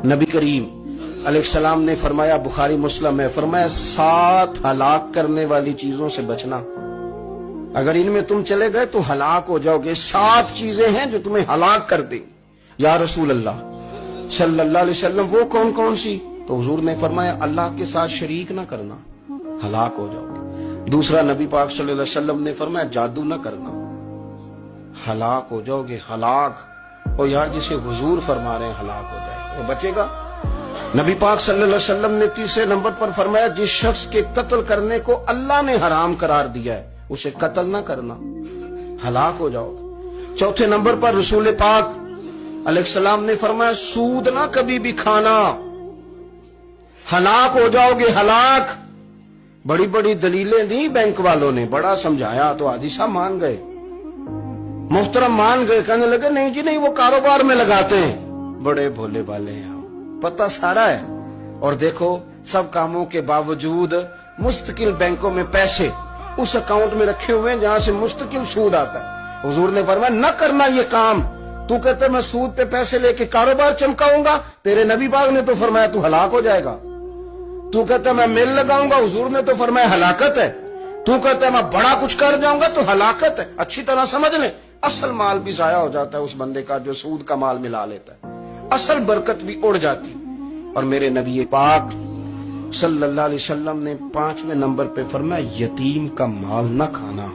نبی کریم علیہ السلام نے فرمایا، بخاری مسلم میں فرمایا، 7 ہلاک کرنے والی چیزوں سے بچنا، اگر ان میں تم چلے گئے تو ہلاک ہو جاؤ گے۔ 7 چیزیں ہیں جو تمہیں ہلاک کر دیں۔ یا رسول اللہ صلی اللہ علیہ وسلم وہ کون کون سی؟ تو حضور نے فرمایا، اللہ کے ساتھ شریک نہ کرنا، ہلاک ہو جاؤ گے۔ دوسرا نبی پاک صلی اللہ علیہ وسلم نے فرمایا، جادو نہ کرنا، ہلاک ہو جاؤ گے، ہلاک۔ اور یار جسے حضور فرما رہے ہیں ہلاک ہو جائے وہ بچے گا؟ نبی پاک صلی اللہ علیہ وسلم نے تیسرے نمبر پر فرمایا، جس شخص کے قتل کرنے کو اللہ نے حرام قرار دیا ہے اسے قتل نہ کرنا، ہلاک ہو جاؤ گے۔ چوتھے نمبر پر رسول پاک علیہ السلام نے فرمایا، سود نہ کبھی بھی کھانا، ہلاک ہو جاؤ گے، ہلاک۔ بڑی بڑی دلیلیں دی بینک والوں نے، بڑا سمجھایا تو حاجی صاحب مان گئے، محترم مان گئے، کہنے لگے نہیں جی نہیں، وہ کاروبار میں لگاتے ہیں۔ بڑے بھولے والے ہیں، پتہ سارا ہے۔ اور دیکھو سب کاموں کے باوجود مستقل بینکوں میں پیسے اس اکاؤنٹ میں رکھے ہوئے ہیں جہاں سے مستقل سود آتا ہے۔ حضور نے فرمایا، نہ کرنا یہ کام۔ تو کہتے میں سود پہ پیسے لے کے کاروبار چمکاؤں گا، تیرے نبی پاک نے تو فرمایا تو ہلاک ہو جائے گا۔ تو کہتا میں میل لگاؤں گا، حضور نے تو فرمایا ہلاکت ہے۔ تو کہتا ہے میں بڑا کچھ کر جاؤں گا تو ہلاکت ہے۔ اچھی طرح سمجھ لیں، اصل مال بھی ضائع ہو جاتا ہے اس بندے کا جو سود کا مال ملا لیتا ہے، اصل برکت بھی اڑ جاتی۔ اور میرے نبی پاک صلی اللہ علیہ وسلم نے 5ویں نمبر پہ فرمایا، یتیم کا مال نہ کھانا،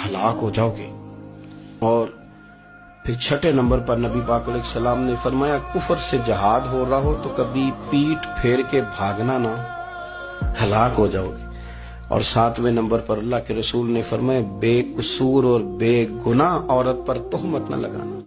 ہلاک ہو جاؤ گے۔ اور پھر 6 نمبر پر نبی پاک علیہ السلام نے فرمایا، کفر سے جہاد ہو رہا ہو تو کبھی پیٹ پھیر کے بھاگنا نہ، ہلاک ہو جاؤ گے۔ اور 7ویں نمبر پر اللہ کے رسول نے فرمایا، بے قصور اور بے گناہ عورت پر تہمت نہ لگانا۔